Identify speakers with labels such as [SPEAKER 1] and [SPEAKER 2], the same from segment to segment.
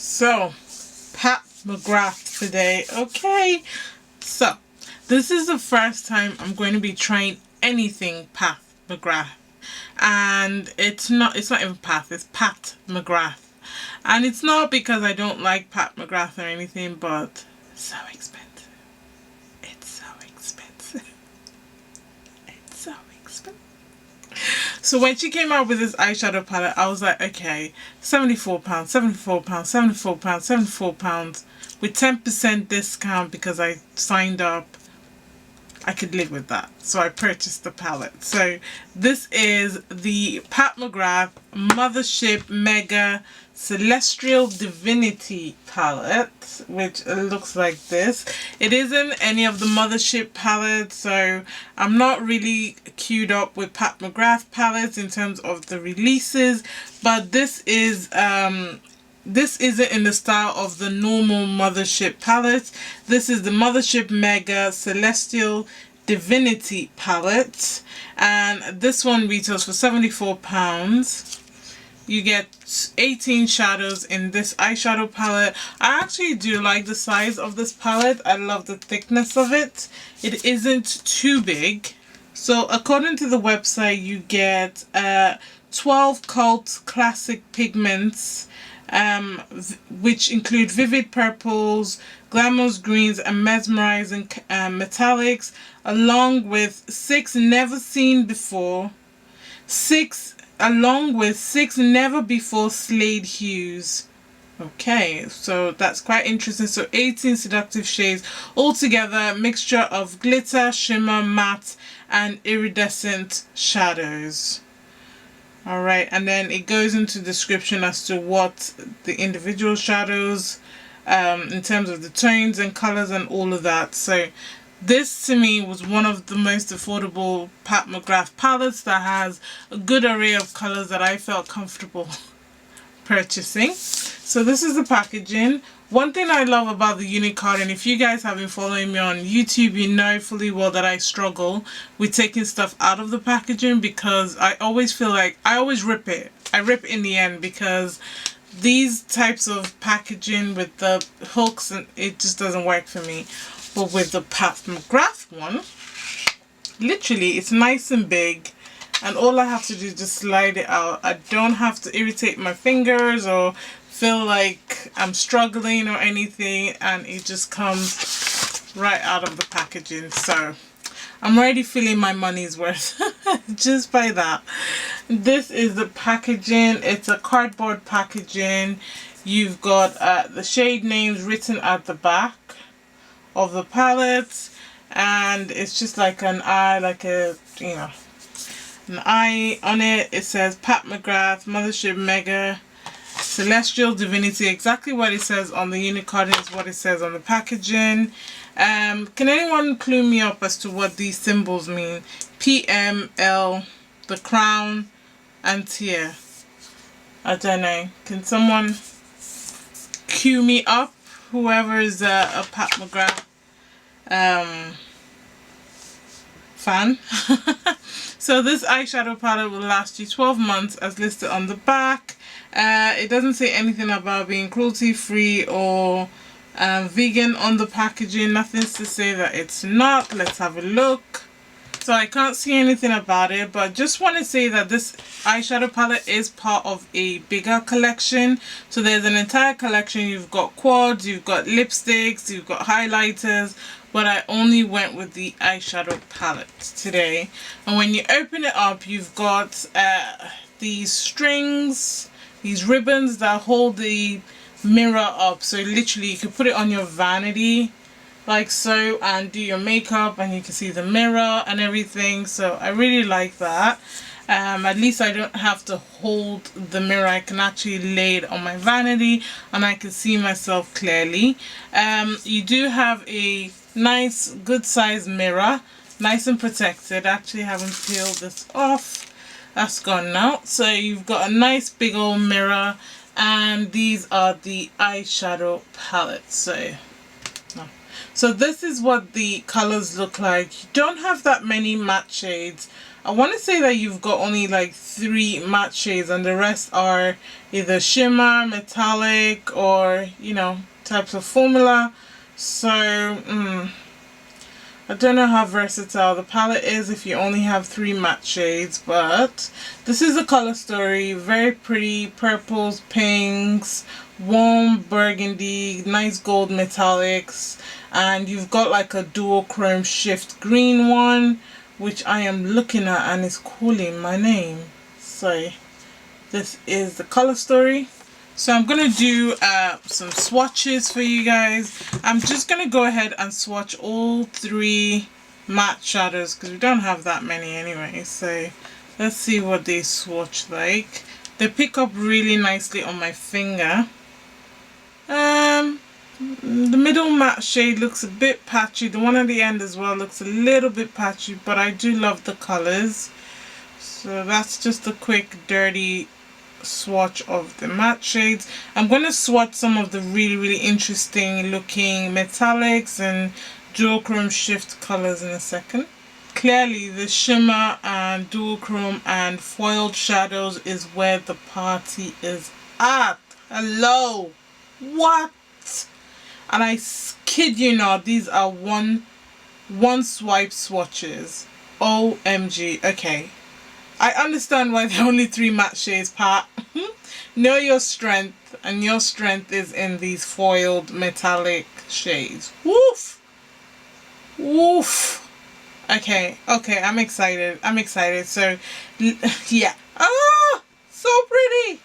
[SPEAKER 1] So, Pat McGrath today. Okay, so this is the first time I'm going to be trying anything Pat McGrath, and it's not even Pat, it's Pat McGrath, and it's not because I don't like Pat McGrath or anything, but it's so expensive. It's so expensive. It's so expensive. So when she came out with this eyeshadow palette, I was like, okay, £74, £74, £74, £74 with 10% discount because I signed up. I could live with that. So I purchased the palette. So this is the Pat McGrath Mothership Mega Celestial Divinity palette, which looks like this. It isn't any of the Mothership palettes, so I'm not really queued up with Pat McGrath palettes in terms of the releases, but this isn't in the style of the normal Mothership palette. This is the Mothership Mega Celestial Divinity palette, and this one retails for £74. You get 18 shadows in this eyeshadow palette. I actually do like the size of this palette. I love the thickness of it. It isn't too big. So according to the website, you get 12 cult classic pigments, which include vivid purples, glamorous greens, and mesmerizing metallics, along with six never before slayed hues. Okay, so that's quite interesting. So 18 seductive shades altogether, mixture of glitter, shimmer, matte, and iridescent shadows. Alright, and then it goes into description as to what the individual shadows, in terms of the tones and colors and all of that. So this to me was one of the most affordable Pat McGrath palettes that has a good array of colors that I felt comfortable purchasing. So this is the packaging. One thing I love about the unique card, and if you guys have been following me on YouTube, you know fully well that I struggle with taking stuff out of the packaging because I always feel like I always rip it. I rip in the end because these types of packaging with the hooks, and it just doesn't work for me. But with the Pat McGrath one, literally it's nice and big, and all I have to do is just slide it out. I don't have to irritate my fingers or feel like I'm struggling or anything, and it just comes right out of the packaging. So I'm already feeling my money's worth just by that. This is the packaging. It's a cardboard packaging. You've got the shade names written at the back of the palette, and it's just like an eye, like a, you know, an eye on it. It says Pat McGrath Mothership Mega Celestial Divinity. Exactly what it says on the unit card is what it says on the packaging. Can anyone clue me up as to what these symbols mean? PM, L, the crown, and tear. I don't know. Can someone cue me up? Whoever is a Pat McGrath fan. So this eyeshadow palette will last you 12 months as listed on the back. It doesn't say anything about being cruelty free or vegan on the packaging. Nothing's to say that it's not. Let's have a look. So I can't see anything about it, but just want to say that this eyeshadow palette is part of a bigger collection. So there's an entire collection. You've got quads, you've got lipsticks, you've got highlighters, but I only went with the eyeshadow palette today. And when you open it up, you've got these strings, these ribbons that hold the mirror up. So literally you could put it on your vanity like so and do your makeup, and you can see the mirror and everything. So I really like that. At least I don't have to hold the mirror. I can actually lay it on my vanity and I can see myself clearly. You do have a nice good size mirror, nice and protected. I actually haven't peeled this off. That's gone now. So you've got a nice big old mirror, and these are the eyeshadow palettes. So this is what the colors look like. You don't have that many matte shades. I want to say that you've got only like 3 matte shades and the rest are either shimmer, metallic, or, you know, types of formula. So, I don't know how versatile the palette is if you only have 3 matte shades, but this is the color story. Very pretty purples, pinks, warm burgundy, nice gold metallics, and you've got like a duochrome shift green one, which I am looking at and is calling my name. So this is the color story. So I'm gonna do some swatches for you guys. I'm just gonna go ahead and swatch all 3 matte shadows because we don't have that many anyway. So let's see what they swatch like. They pick up really nicely on my finger. The middle matte shade looks a bit patchy. The one at the end as well looks a little bit patchy, but I do love the colors. So that's just a quick dirty swatch of the matte shades. I'm going to swatch some of the really interesting looking metallics and duochrome shift colors in a second. Clearly the shimmer and duochrome and foiled shadows is where the party is at. Hello, what? And I kid you not, these are one swipe swatches. OMG. Okay, I understand why there are only 3 matte shades, Pat. Know your strength, and your strength is in these foiled metallic shades. Woof! Woof! Okay, I'm excited. So, yeah. Ah! So pretty!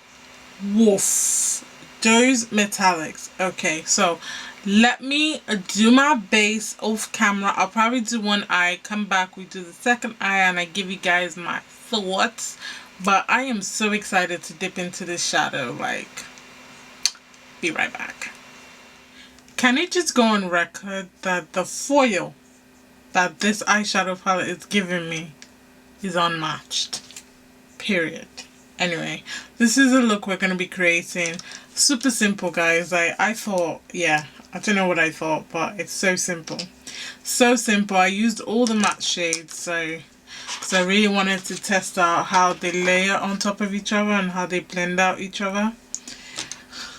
[SPEAKER 1] Woof! Those metallics. Okay, so let me do my base off camera. I'll probably do one eye, come back, we do the second eye, and I give you guys my thoughts. But I am so excited to dip into this shadow. Like, be right back. Can I just go on record that the foil that this eyeshadow palette is giving me is unmatched. Period. Anyway, this is a look we're going to be creating. Super simple, guys. I thought, yeah, I don't know what I thought, but it's so simple. So simple. I used all the matte shades, so I really wanted to test out how they layer on top of each other and how they blend out each other.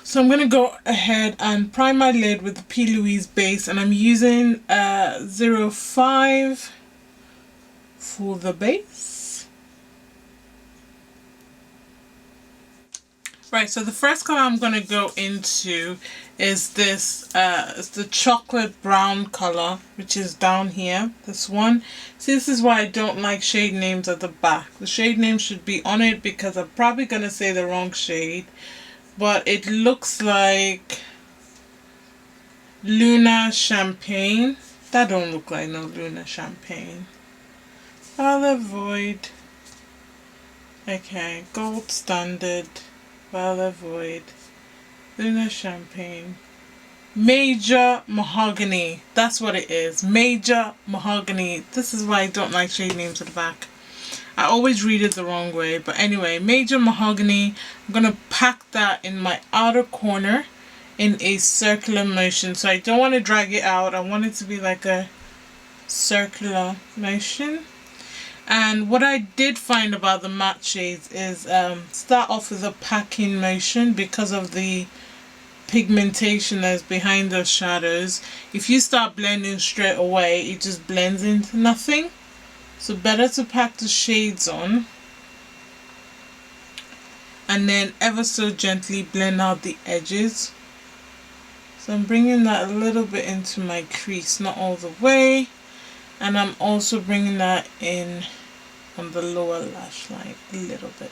[SPEAKER 1] So I'm going to go ahead and prime my lid with the P. Louise base, and I'm using 05 for the base. Right, so the first color I'm going to go into is this, it's the chocolate brown color, which is down here, this one. See, this is why I don't like shade names at the back. The shade name should be on it because I'm probably going to say the wrong shade. But it looks like Luna Champagne. That don't look like no Luna Champagne. Violet Void. Okay, Gold Standard. Violet Void, Luna Champagne, Major Mahogany. That's what it is. Major Mahogany. This is why I don't like shade names at the back. I always read it the wrong way. But anyway, Major Mahogany. I'm going to pack that in my outer corner in a circular motion. So I don't want to drag it out. I want it to be like a circular motion. And what I did find about the matte shades is start off with a packing motion because of the pigmentation that's behind those shadows. If you start blending straight away, it just blends into nothing. So better to pack the shades on and then ever so gently blend out the edges. So I'm bringing that a little bit into my crease, not all the way. And I'm also bringing that in on the lower lash line a little bit.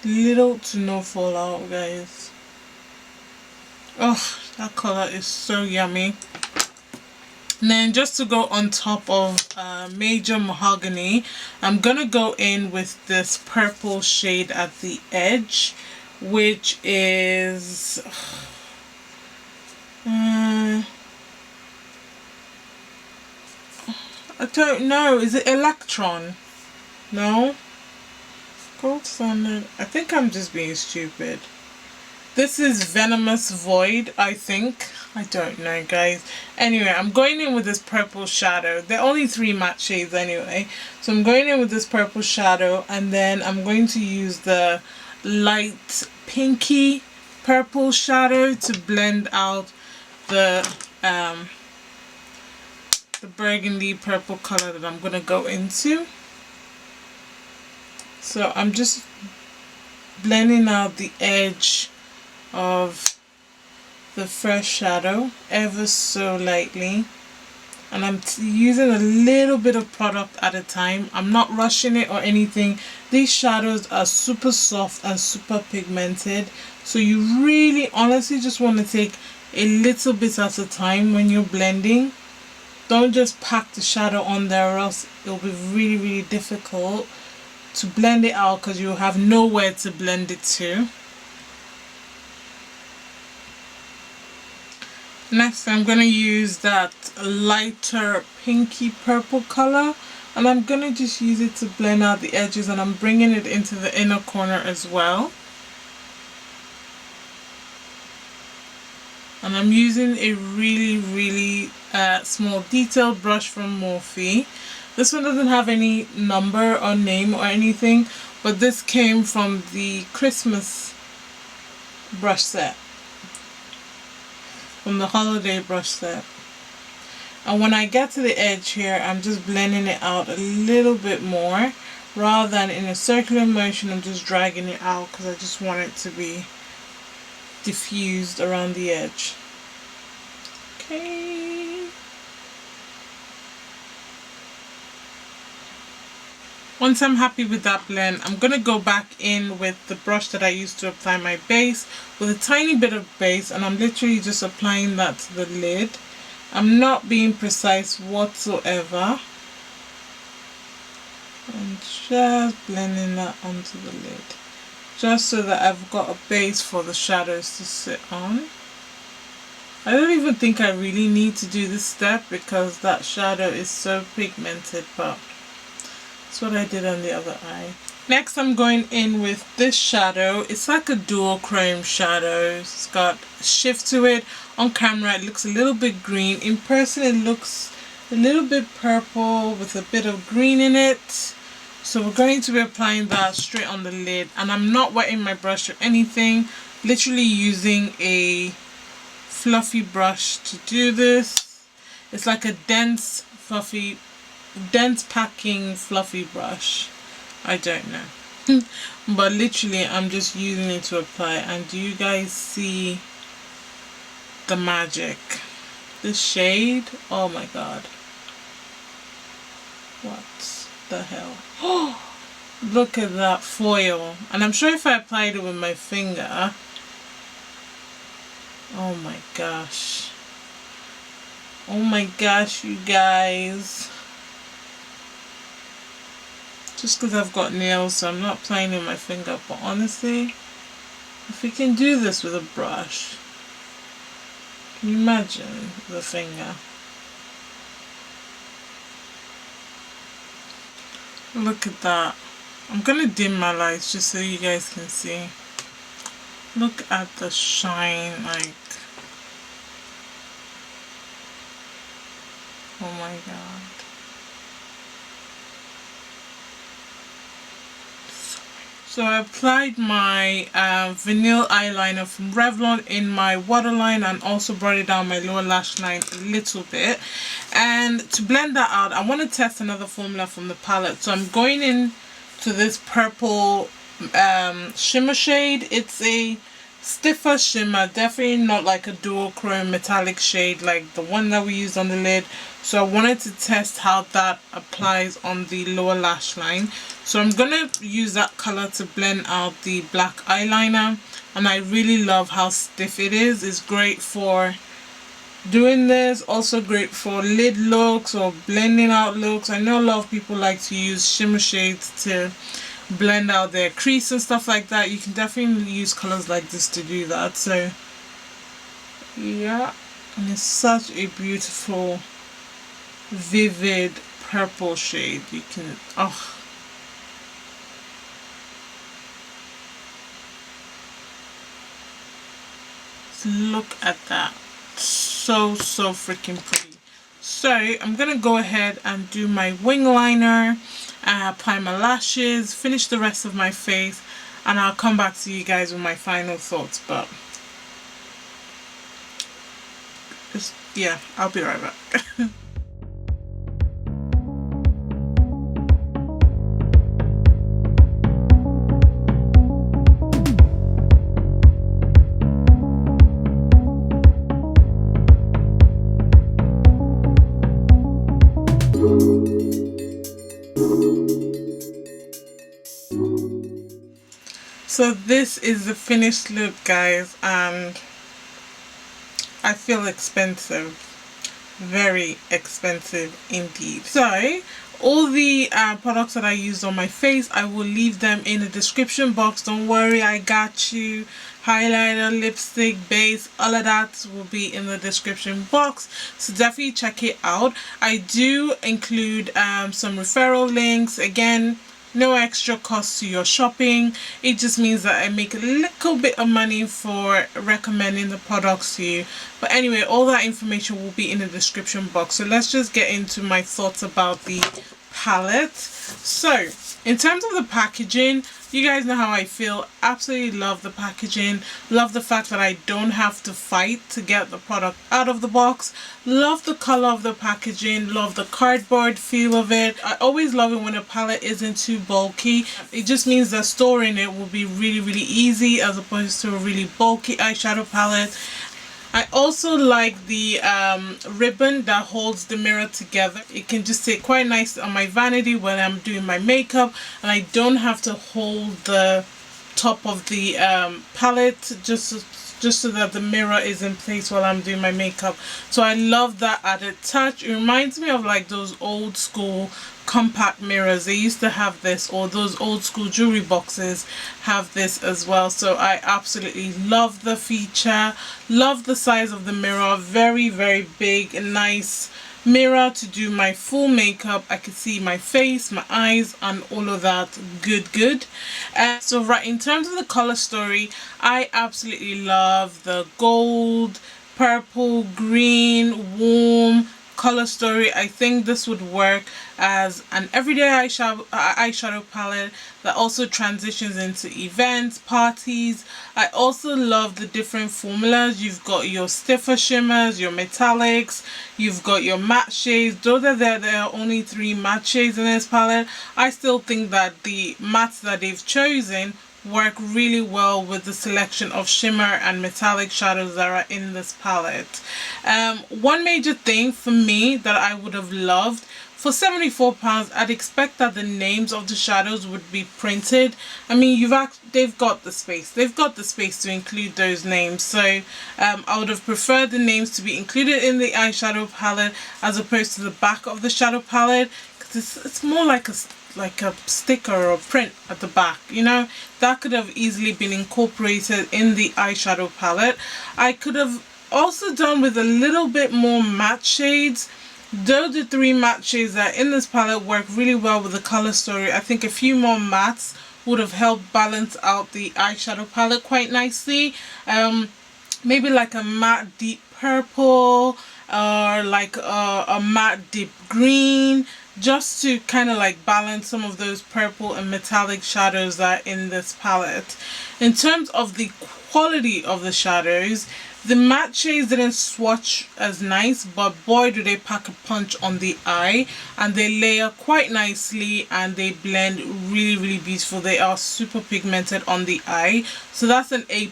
[SPEAKER 1] Little to no fallout, guys. Oh, that color is so yummy. And then just to go on top of Major Mahogany, I'm gonna go in with this purple shade at the edge, which is I don't know. Is it Electron? No? Gold Standard. I think I'm just being stupid. This is Venomous Void, I think. I don't know, guys. Anyway, I'm going in with this purple shadow. There are only 3 matte shades anyway. So I'm going in with this purple shadow, and then I'm going to use the light pinky purple shadow to blend out the burgundy purple color that I'm going to go into. So I'm just blending out the edge of the fresh shadow ever so lightly, and I'm using a little bit of product at a time. I'm not rushing it or anything. These shadows are super soft and super pigmented, so you really honestly just want to take a little bit at a time when you're blending. Don't just pack the shadow on there, or else it'll be really difficult to blend it out because you'll have nowhere to blend it to. Next, I'm going to use that lighter pinky purple color, and I'm going to just use it to blend out the edges, and I'm bringing it into the inner corner as well. And I'm using a really small detailed brush from Morphe. This one doesn't have any number or name or anything, but this came from the Christmas brush set, from the holiday brush set. And when I get to the edge here, I'm just blending it out a little bit more. Rather than in a circular motion, I'm just dragging it out because I just want it to be diffused around the edge. Okay. Once I'm happy with that blend, I'm going to go back in with the brush that I used to apply my base, with a tiny bit of base, and I'm literally just applying that to the lid. I'm not being precise whatsoever. I'm just blending that onto the lid, just so that I've got a base for the shadows to sit on. I don't even think I really need to do this step because that shadow is so pigmented, but that's what I did on the other eye. Next, I'm going in with this shadow. It's like a dual chrome shadow. It's got a shift to it. On camera it looks a little bit green. In person it looks a little bit purple with a bit of green in it. So we're going to be applying that straight on the lid, and I'm not wetting my brush or anything. Literally using a fluffy brush to do this. It's like a dense packing fluffy brush. I don't know. But literally I'm just using it to apply. And do you guys see the magic? This shade, oh my god. What the hell? Oh, look at that foil. And I'm sure if I applied it with my finger, oh my gosh. Oh my gosh, you guys. Just because I've got nails, so I'm not applying it with my finger. But honestly, if we can do this with a brush, can you imagine the finger? Look at that. I'm going to dim my lights just so you guys can see. Look at the shine, like, oh my god. So I applied my vanilla eyeliner from Revlon in my waterline, and also brought it down my lower lash line a little bit. And to blend that out, I want to test another formula from the palette. So I'm going in to this purple shimmer shade. It's a stiffer shimmer, definitely not like a dual chrome metallic shade like the one that we used on the lid. So I wanted to test how that applies on the lower lash line. So I'm gonna use that color to blend out the black eyeliner, and I really love how stiff it is. It's great for doing this, also great for lid looks or blending out looks. I know a lot of people like to use shimmer shades to blend out their crease and stuff like that. You can definitely use colors like this to do that. So yeah, and it's such a beautiful vivid purple shade. You can, oh, Look at that. So freaking pretty. So I'm gonna go ahead and do my wing liner, apply my lashes, finish the rest of my face, and I'll come back to you guys with my final thoughts. But yeah, I'll be right back. So this is the finished look, guys, and I feel expensive, very expensive indeed. So all the products that I used on my face, I will leave them in the description box. Don't worry, I got you. Highlighter, lipstick, base, all of that will be in the description box, so definitely check it out. I do include some referral links. Again, no extra cost to your shopping. It just means that I make a little bit of money for recommending the products to you. But anyway, all that information will be in the description box. So let's just get into my thoughts about the palette. So in terms of the packaging, you guys know how I feel. Absolutely love the packaging. Love the fact that I don't have to fight to get the product out of the box. Love the color of the packaging. Love the cardboard feel of it. I always love it when a palette isn't too bulky. It just means that storing it will be really easy as opposed to a really bulky eyeshadow palette. I also like the ribbon that holds the mirror together. It can just sit quite nice on my vanity when I'm doing my makeup, and I don't have to hold the top of the palette just so that the mirror is in place while I'm doing my makeup. So I love that added touch. It reminds me of like those old school compact mirrors. They used to have this, or those old school jewelry boxes have this as well. So I absolutely love the feature. Love the size of the mirror. Very big and nice mirror to do my full makeup. I can see my face, my eyes, and all of that. Good. So right, in terms of the color story, I absolutely love the gold, purple, green, warm color story. I think this would work as an everyday eyeshadow palette that also transitions into events, parties. I also love the different formulas. You've got your stiffer shimmers, your metallics, you've got your matte shades. Though there are only 3 matte shades in this palette, I still think that the mattes that they've chosen work really well with the selection of shimmer and metallic shadows that are in this palette. One major thing for me that I would have loved, for £74, I'd expect that the names of the shadows would be printed. I mean, they've got the space. They've got the space to include those names. So I would have preferred the names to be included in the eyeshadow palette as opposed to the back of the shadow palette, because it's more like a sticker or a print at the back, you know. That could have easily been incorporated in the eyeshadow palette. I could have also done with a little bit more matte shades. Though the 3 matte shades that are in this palette work really well with the color story, I think a few more mattes would have helped balance out the eyeshadow palette quite nicely. Maybe like a matte deep purple, or like a matte deep green, just to kind of like balance some of those purple and metallic shadows that are in this palette. In terms of the quality of the shadows, the matte shades didn't swatch as nice, but boy do they pack a punch on the eye, and they layer quite nicely and they blend really beautiful. They are super pigmented on the eye, so that's an A+.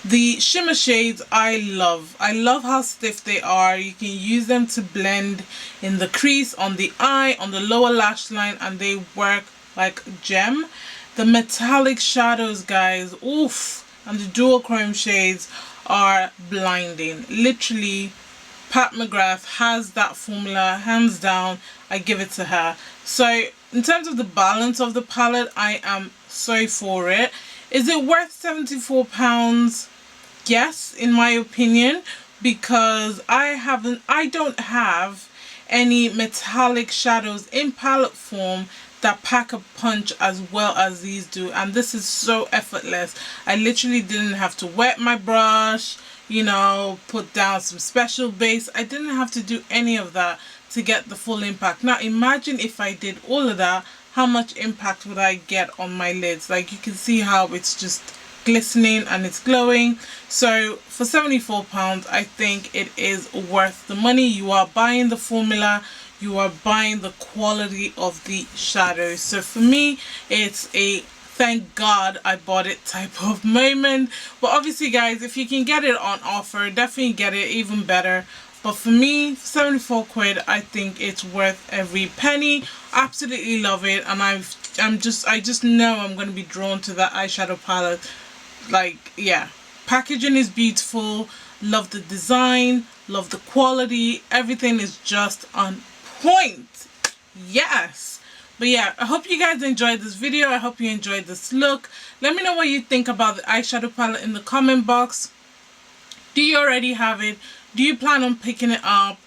[SPEAKER 1] The shimmer shades I love how stiff they are. You can use them to blend in the crease, on the eye, on the lower lash line, and they work like gem. The metallic shadows, guys, oof, and the dual chrome shades are blinding. Literally, Pat McGrath has that formula, hands down. I give it to her. So in terms of the balance of the palette, I am so for it. Is it worth £74? Yes, in my opinion, because I don't have any metallic shadows in palette form that pack a punch as well as these do, and this is so effortless. I literally didn't have to wet my brush, you know, put down some special base. I didn't have to do any of that to get the full impact. Now imagine if I did all of that, how much impact would I get on my lids? Like you can see how it's just glistening and it's glowing. So for £74, I think it is worth the money. You are buying the formula, you are buying the quality of the shadows. So for me, it's a thank God I bought it type of moment. But obviously guys, if you can get it on offer, definitely get it, even better. But for me, 74 quid, I think it's worth every penny. Absolutely love it, and I just know I'm going to be drawn to that eyeshadow palette. Like, yeah, packaging is beautiful, love the design, love the quality, everything is just on point. Yes. But yeah, I hope you guys enjoyed this video. I hope you enjoyed this look. Let me know what you think about the eyeshadow palette in the comment box. Do you already have it? Do you plan on picking it up?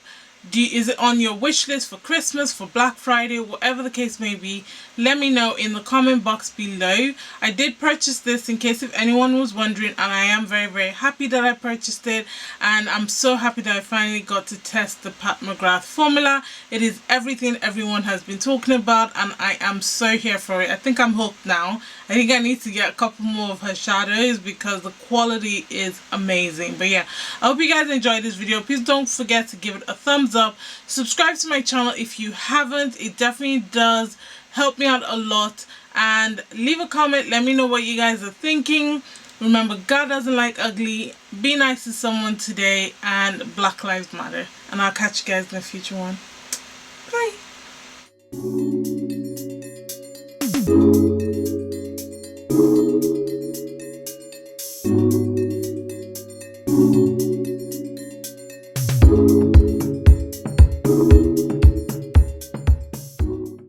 [SPEAKER 1] Is it on your wish list for Christmas, for Black Friday, whatever the case may be? Let me know in the comment box below. I did purchase this, in case if anyone was wondering, and I am very, very happy that I purchased it, and I'm so happy that I finally got to test the Pat McGrath formula. It is everything everyone has been talking about, and I am so here for it. I think I'm hooked now. I think I need to get a couple more of her shadows because the quality is amazing. But yeah, I hope you guys enjoyed this video. Please don't forget to give it a thumbs up. Subscribe to my channel if you haven't. It definitely does help me out a lot. And leave a comment. Let me know what you guys are thinking. Remember, God doesn't like ugly. Be nice to someone today. And Black Lives Matter. And I'll catch you guys in a future one. Bye.